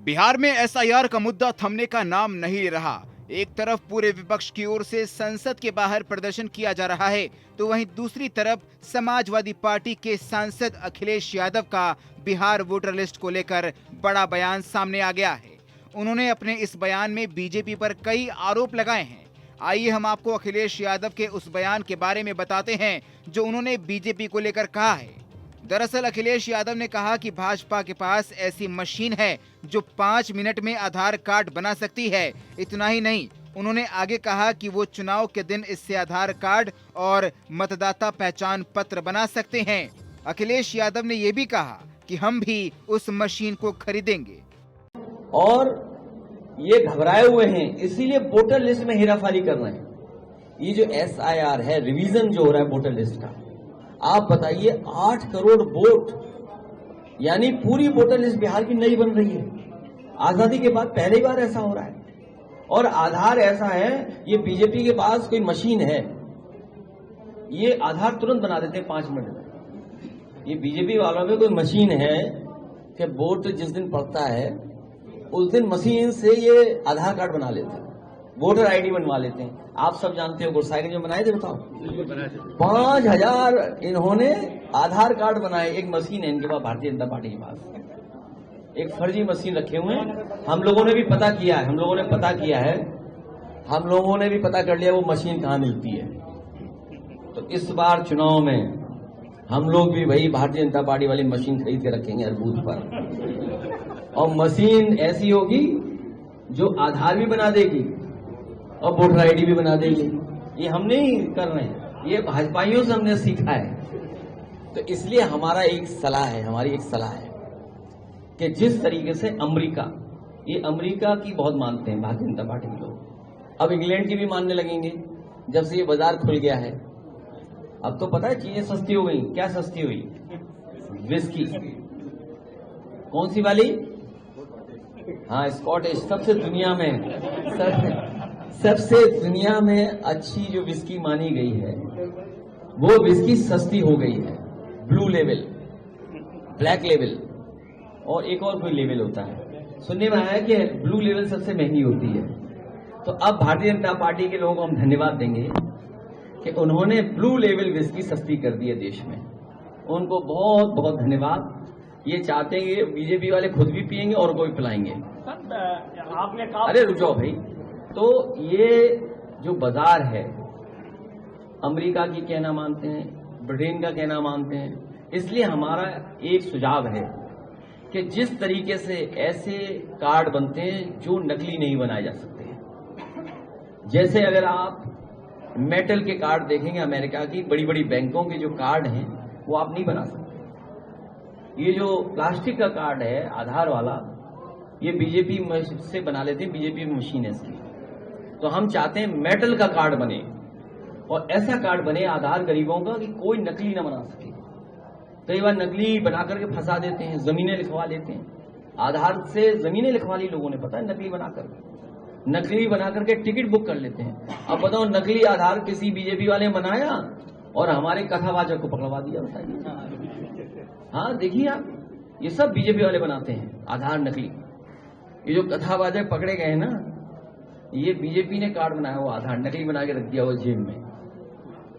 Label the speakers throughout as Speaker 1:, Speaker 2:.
Speaker 1: बिहार में एसआईआर का मुद्दा थमने का नाम नहीं ले रहा। एक तरफ पूरे विपक्ष की ओर से संसद के बाहर प्रदर्शन किया जा रहा है, तो वहीं दूसरी तरफ समाजवादी पार्टी के सांसद अखिलेश यादव का बिहार वोटर लिस्ट को लेकर बड़ा बयान सामने आ गया है। उन्होंने अपने इस बयान में बीजेपी पर कई आरोप लगाए हैं। आइए हम आपको अखिलेश यादव के उस बयान के बारे में बताते हैं जो उन्होंने बीजेपी को लेकर कहा है। दरअसल अखिलेश यादव ने कहा कि भाजपा के पास ऐसी मशीन है जो 5 मिनट में आधार कार्ड बना सकती है। इतना ही नहीं, उन्होंने आगे कहा कि वो चुनाव के दिन इससे आधार कार्ड और मतदाता पहचान पत्र बना सकते हैं। अखिलेश यादव ने ये भी कहा कि हम भी उस मशीन को खरीदेंगे।
Speaker 2: और ये घबराए हुए हैं, इसीलिए वोटर लिस्ट में हेराफेरी कर रहे हैं। ये जो एसआईआर है, रिवीजन जो हो रहा है वोटर लिस्ट का, आप बताइए 8 करोड़ वोट, यानी पूरी वोटर लिस्ट बिहार की नई बन रही है। आजादी के बाद पहली बार ऐसा हो रहा है। और आधार ऐसा है, ये बीजेपी के पास कोई मशीन है, ये आधार तुरंत बना देते हैं 5 मिनट में। ये बीजेपी वालों में कोई मशीन है कि वोट जिस दिन पड़ता है उस दिन मशीन से ये आधार कार्ड बना लेते हैं, वोटर आईडी बनवा लेते हैं। आप सब जानते हो गुरसाई जो बनाए थे, बताओ 5000 इन्होंने आधार कार्ड बनाए। एक मशीन है इनके पास, भारतीय जनता पार्टी के पास एक फर्जी मशीन रखे हुए हैं। हम लोगों ने भी पता किया है, हम लोगों ने भी पता कर लिया वो मशीन कहाँ मिलती है। तो इस बार चुनाव में हम लोग भी वही भारतीय जनता पार्टी वाली मशीन खरीद के रखेंगे हर बूथ पर। और मशीन ऐसी होगी जो आधार भी बना देगी और वोटर आईडी भी बना देगी। ये हम नहीं कर रहे हैं, ये भाजपाइयों से हमने सीखा है। तो इसलिए हमारी एक सलाह है कि जिस तरीके से अमेरिका की बहुत मानते हैं भारतीय जनता पार्टी के लोग, अब इंग्लैंड की भी मानने लगेंगे जब से ये बाजार खुल गया है। अब तो पता है चीजें सस्ती हो गई। क्या सस्ती हुई? विस्की। कौन सी वाली? हाँ, स्कॉटिश। सबसे दुनिया में अच्छी जो विस्की मानी गई है वो विस्की सस्ती हो गई है। ब्लू लेवल, ब्लैक लेवल और एक और कोई लेवल होता है। सुनने में आया कि ब्लू लेवल सबसे महंगी होती है। तो अब भारतीय जनता पार्टी के लोगों को हम धन्यवाद देंगे कि उन्होंने ब्लू लेवल विस्की सस्ती कर दी है देश में। उनको बहुत बहुत धन्यवाद। ये चाहते हैं कि बीजेपी वाले खुद भी पिएंगे और को भी पिलाएंगे।
Speaker 3: आपने कहा,
Speaker 2: अरे रुक जाओ भाई। तो ये जो बाजार है, अमेरिका की कहना मानते हैं, ब्रिटेन का कहना मानते हैं। इसलिए हमारा एक सुझाव है कि जिस तरीके से ऐसे कार्ड बनते हैं जो नकली नहीं बनाए जा सकते हैं। जैसे अगर आप मेटल के कार्ड देखेंगे, अमेरिका की बड़ी बड़ी बैंकों के जो कार्ड हैं वो आप नहीं बना सकते। ये जो प्लास्टिक का कार्ड है आधार वाला, ये बीजेपी से बना लेते हैं, बीजेपी में मशीन है इसकी। तो हम चाहते हैं मेटल का कार्ड बने और ऐसा कार्ड बने आधार गरीबों का कि कोई नकली ना बना सके। कई बार नकली बना करके फंसा देते हैं, जमीनें लिखवा लेते हैं। आधार से जमीनें लिखवा ली लोगों ने, पता है, नकली बना करके टिकट बुक कर लेते हैं। अब बताओ, नकली आधार किसी बीजेपी वाले बनाया और हमारे कथावाचक को पकड़वा दिया, बताइए। हाँ, देखिए आप, ये सब बीजेपी वाले बनाते हैं आधार नकली। ये जो कथावाचक पकड़े गए हैं ना, ये बीजेपी ने कार्ड बनाया, वो आधार नकली बना के रख दिया वो जेब में।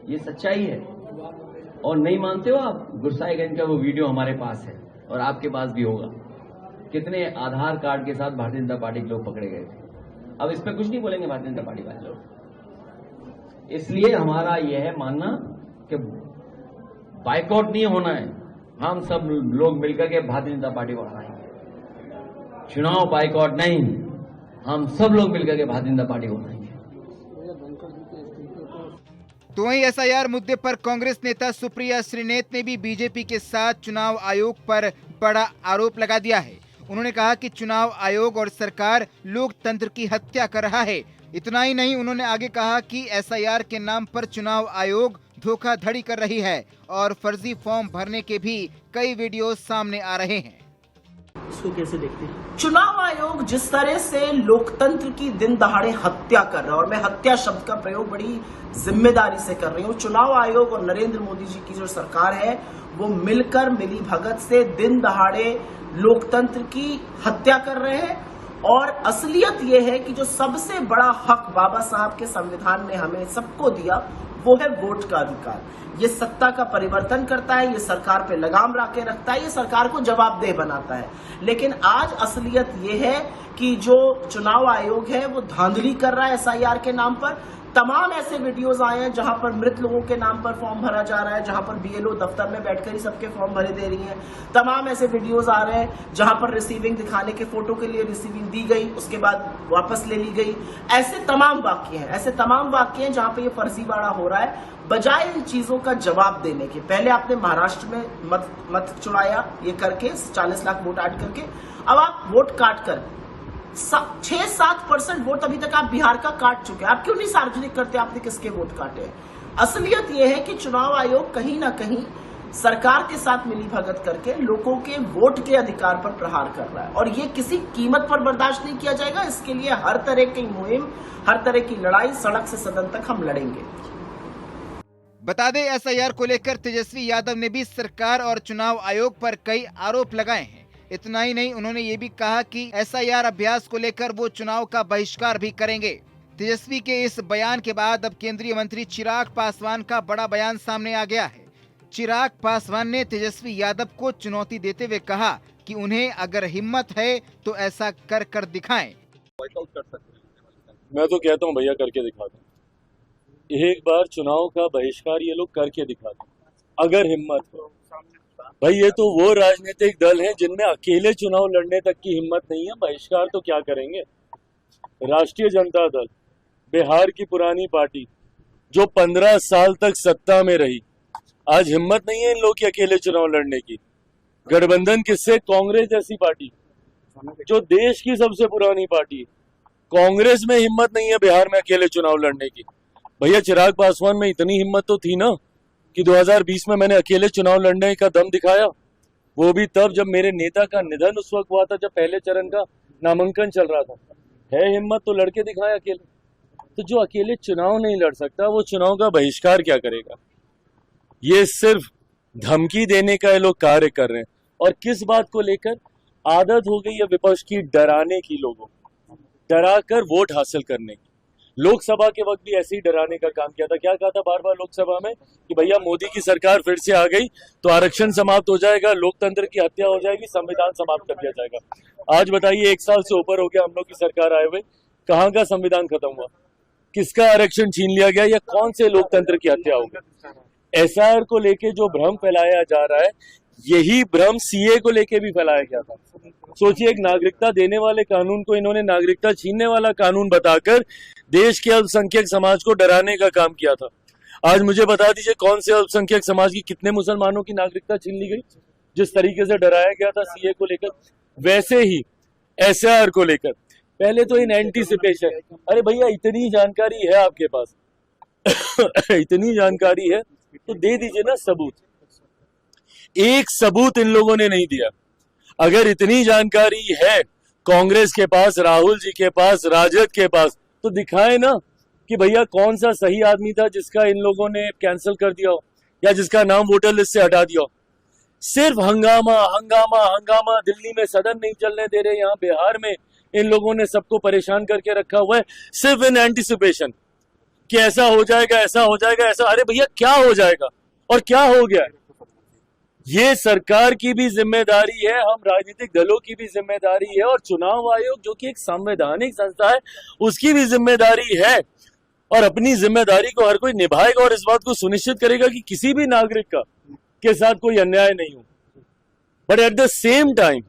Speaker 2: ये सच्चाई है। और नहीं मानते हो आप? गुरसाईगंज का वो वीडियो हमारे पास है और आपके पास भी होगा, कितने आधार कार्ड के साथ भारतीय जनता पार्टी के लोग पकड़े गए थे। अब इस पर कुछ नहीं बोलेंगे भारतीय जनता पार्टी वाले लोग। इसलिए हमारा यह है मानना कि बाइकआउट नहीं होना है। हम सब लोग मिलकर के भारतीय जनता पार्टी को हराएंगे। चुनाव बाइकआउट नहीं, हम सब लोग मिलकर के भारतीय जनता पार्टी को हराएंगे।
Speaker 1: तो वहीं एसआईआर मुद्दे पर कांग्रेस नेता सुप्रिया श्रीनेत ने भी बीजेपी के साथ चुनाव आयोग पर बड़ा आरोप लगा दिया है। उन्होंने कहा कि चुनाव आयोग और सरकार लोकतंत्र की हत्या कर रहा है। इतना ही नहीं, उन्होंने आगे कहा कि एसआईआर के नाम पर चुनाव आयोग धोखाधड़ी कर रही है और फर्जी फॉर्म भरने के भी कई वीडियो सामने आ रहे हैं।
Speaker 4: इसको कैसे देखते हैं? चुनाव आयोग जिस तरह से लोकतंत्र की दिन दहाड़े हत्या कर रहा है, और मैं हत्या शब्द का प्रयोग बड़ी जिम्मेदारी से कर रही हूँ, चुनाव आयोग और नरेंद्र मोदी जी की जो सरकार है वो मिलकर मिली भगत से दिन दहाड़े लोकतंत्र की हत्या कर रहे हैं। और असलियत ये है कि जो सबसे बड़ा हक बाबा साहब के संविधान ने हमें सबको दिया वो है वोट का अधिकार। ये सत्ता का परिवर्तन करता है, ये सरकार पे लगाम के रखता है, ये सरकार को जवाबदेह बनाता है। लेकिन आज असलियत ये है कि जो चुनाव आयोग है वो धांधली कर रहा है एसआईआर के नाम पर। तमाम ऐसे वीडियोस आए हैं जहां पर मृत लोगों के नाम पर फॉर्म भरा जा रहा है, जहां पर बीएलओ दफ्तर में बैठकर ही सबके फॉर्म भरे दे रही हैं। तमाम ऐसे वीडियोस आ रहे हैं जहां पर रिसीविंग दिखाने के फोटो के लिए रिसीविंग दी गई, उसके बाद वापस ले ली गई। ऐसे तमाम वाक्य हैं जहां पर ये फर्जीवाड़ा हो रहा है। बजाय इन चीजों का जवाब देने के, पहले आपने महाराष्ट्र में मत चुराया ये करके 40 लाख वोट ऐड करके, अब आप वोट काट कर 6-7% वोट अभी तक आप बिहार का काट चुके हैं। आप क्यों नहीं सार्वजनिक करते आपने किसके वोट काटे हैं? असलियत यह है कि चुनाव आयोग कहीं ना कहीं सरकार के साथ मिली भगत करके लोगों के वोट के अधिकार पर प्रहार कर रहा है, और ये किसी कीमत पर बर्दाश्त नहीं किया जाएगा। इसके लिए हर तरह की मुहिम, हर तरह की लड़ाई सड़क से सदन तक हम लड़ेंगे।
Speaker 1: बता दें, एसआईआर को लेकर तेजस्वी यादव ने भी सरकार और चुनाव आयोग पर कई आरोप लगाए हैं। इतना ही नहीं, उन्होंने ये भी कहा कि एसआईआर अभ्यास को लेकर वो चुनाव का बहिष्कार भी करेंगे। तेजस्वी के इस बयान के बाद अब केंद्रीय मंत्री चिराग पासवान का बड़ा बयान सामने आ गया है। चिराग पासवान ने तेजस्वी यादव को चुनौती देते हुए कहा कि उन्हें अगर हिम्मत है तो ऐसा कर दिखाएं।
Speaker 5: मैं तो कहता हूँ भैया करके दिखा दें, एक बार चुनाव का बहिष्कार ये लोग करके दिखा दें अगर हिम्मत हो। भाई ये तो वो राजनीतिक दल है जिनमें अकेले चुनाव लड़ने तक की हिम्मत नहीं है, बहिष्कार तो क्या करेंगे। राष्ट्रीय जनता दल, बिहार की पुरानी पार्टी जो 15 साल तक सत्ता में रही, आज हिम्मत नहीं है इन लोग की अकेले चुनाव लड़ने की। गठबंधन किससे? कांग्रेस जैसी पार्टी जो देश की सबसे पुरानी पार्टी, कांग्रेस में हिम्मत नहीं है बिहार में अकेले चुनाव लड़ने की। भैया चिराग पासवान में इतनी हिम्मत तो थी ना कि 2020 में मैंने अकेले चुनाव लड़ने का दम दिखाया, वो भी तब जब मेरे नेता का निधन उस वक्त हुआ था, जब पहले चरण का नामांकन चल रहा था। है हिम्मत तो लड़के दिखाया अकेले। तो जो अकेले चुनाव नहीं लड़ सकता वो चुनाव का बहिष्कार क्या करेगा? ये सिर्फ धमकी देने का ये लोग कार्य कर रहे हैं। और किस बात को लेकर? आदत हो गई है विपक्ष की डराने की, लोगों डरा कर वोट हासिल करने की। लोकसभा के वक्त भी ऐसे ही डराने का काम किया था। क्या कहा था बार बार लोकसभा में कि भैया मोदी की सरकार फिर से आ गई तो आरक्षण समाप्त हो जाएगा, लोकतंत्र की हत्या हो जाएगी, संविधान समाप्त कर दिया जाएगा। आज बताइए 1 साल से ऊपर हो गया हम लोग की सरकार आए हुए, कहाँ का संविधान खत्म हुआ? किसका आरक्षण छीन लिया गया या कौन से लोकतंत्र की हत्या हो गई? एसआईआर को लेके जो भ्रम फैलाया जा रहा है, यही भ्रम सीए को लेके भी फैलाया गया था। सोचिए, एक नागरिकता देने वाले कानून को इन्होंने नागरिकता छीनने वाला कानून बताकर देश के अल्पसंख्यक समाज को डराने का काम किया था। आज मुझे बता दीजिए कौन से अल्पसंख्यक समाज की कितने मुसलमानों की नागरिकता छीन ली गई? जिस तरीके से डराया गया था सीए को लेकर, वैसे ही एसआईआर को लेकर पहले तो इन एंटीसिपेशन, अरे भैया इतनी जानकारी है आपके पास इतनी जानकारी है तो दे दीजिए ना सबूत। एक सबूत इन लोगों ने नहीं दिया। अगर इतनी जानकारी है कांग्रेस के पास, राहुल जी के पास, राजद के पास, तो दिखाए ना कि भैया कौन सा सही आदमी था जिसका इन लोगों ने कैंसिल कर दिया हो या जिसका नाम वोटर लिस्ट से हटा दिया हो। सिर्फ हंगामा हंगामा हंगामा, दिल्ली में सदन नहीं चलने दे रहे, यहाँ बिहार में इन लोगों ने सबको परेशान करके रखा हुआ है, सिर्फ इन एंटीसिपेशन कि ऐसा हो जाएगा, ऐसा हो जाएगा, ऐसा। अरे भैया क्या हो जाएगा और क्या हो गया है? ये सरकार की भी जिम्मेदारी है, हम राजनीतिक दलों की भी जिम्मेदारी है, और चुनाव आयोग जो कि एक संवैधानिक संस्था है उसकी भी जिम्मेदारी है। और अपनी जिम्मेदारी को हर कोई निभाएगा और इस बात को सुनिश्चित करेगा कि किसी भी नागरिक का के साथ कोई अन्याय नहीं हो। But at the same time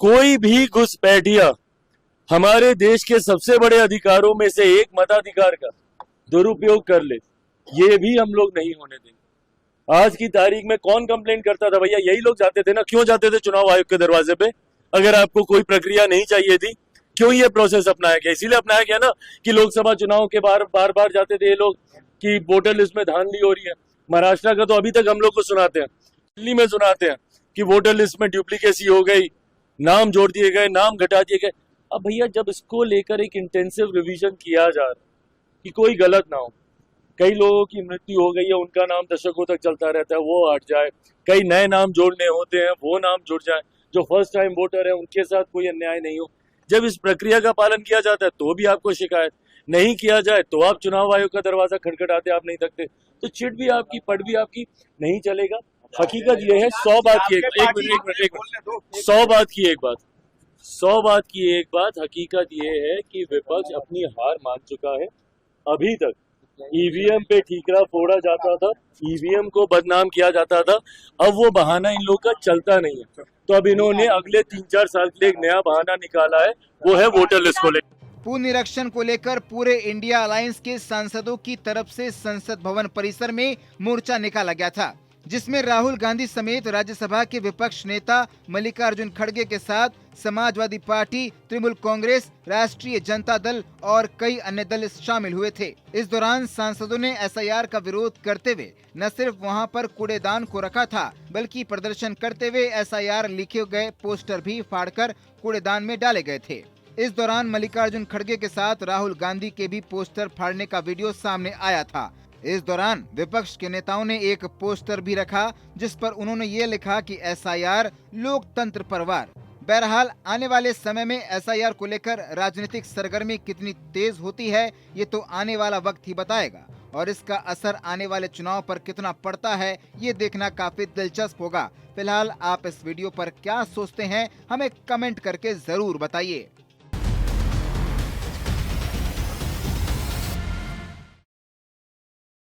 Speaker 5: कोई भी घुसपैठिया हमारे देश के सबसे बड़े अधिकारों में से एक मताधिकार का दुरुपयोग कर ले, ये भी हम लोग नहीं होने देंगे। आज की तारीख में कौन कंप्लेंट करता था? भैया यही लोग जाते थे ना। क्यों जाते थे चुनाव आयोग के दरवाजे पे? अगर आपको कोई प्रक्रिया नहीं चाहिए थी, क्यों ये प्रोसेस अपनाया गया? इसीलिए अपनाया गया ना कि लोकसभा चुनाव के बार बार जाते थे ये लोग कि वोटर लिस्ट में धांधली हो रही है। महाराष्ट्र का तो अभी तक हम लोग को सुनाते हैं, दिल्ली में सुनाते हैं कि वोटर लिस्ट में डुप्लीकेसी हो गई, नाम जोड़ दिए गए, नाम घटा दिए गए। अब भैया जब इसको लेकर एक इंटेंसिव रिवीजन किया जा रहा है कि कोई गलत ना हो, कई लोगों की मृत्यु हो गई है, उनका नाम दशकों तक चलता रहता है, वो हट जाए, कई नए नाम जोड़ने होते हैं, वो नाम जुड़ जाए, जो फर्स्ट टाइम वोटर है उनके साथ कोई अन्याय नहीं हो। जब इस प्रक्रिया का पालन किया जाता है तो भी आपको शिकायत, नहीं किया जाए तो आप चुनाव आयोग का दरवाजा खटखटाते, आप नहीं थकते, तो चिट भी आपकी, पट भी आपकी, नहीं चलेगा। हकीकत ये है, 100 बात की एक मिनट 100 बात की एक बात हकीकत ये है कि विपक्ष अपनी हार मान चुका है। अभी तक ईवीएम पे ठीकरा फोड़ा जाता था, ईवीएम को बदनाम किया जाता था, अब वो बहाना इन लोग का चलता नहीं है। तो अब इन्होंने अगले 3-4 साल के लिए एक नया बहाना निकाला है, वो है वोटर लिस्ट को लेकर।
Speaker 1: पूर्ण निरीक्षण को लेकर पूरे इंडिया अलायंस के सांसदों की तरफ से संसद भवन परिसर में मोर्चा निकाला गया था, जिसमें राहुल गांधी समेत राज्यसभा के विपक्ष नेता मल्लिकार्जुन खड़गे के साथ समाजवादी पार्टी, तृणमूल कांग्रेस, राष्ट्रीय जनता दल और कई अन्य दल शामिल हुए थे। इस दौरान सांसदों ने एसआईआर का विरोध करते हुए न सिर्फ वहां पर कूड़ेदान को रखा था, बल्कि प्रदर्शन करते हुए एसआईआर लिखे गए पोस्टर भी फाड़कर कूड़ेदान में डाले गए थे। इस दौरान मल्लिकार्जुन खड़गे के साथ राहुल गांधी के भी पोस्टर फाड़ने का वीडियो सामने आया था। इस दौरान विपक्ष के नेताओं ने एक पोस्टर भी रखा, जिस पर उन्होंने ये लिखा कि एसआईआर लोकतंत्र पर वार। बहरहाल आने वाले समय में एसआईआर को लेकर राजनीतिक सरगर्मी कितनी तेज होती है, ये तो आने वाला वक्त ही बताएगा, और इसका असर आने वाले चुनाव पर कितना पड़ता है, ये देखना काफी दिलचस्प होगा। फिलहाल आप इस वीडियो पर क्या सोचते हैं, हमें कमेंट करके जरूर बताइए।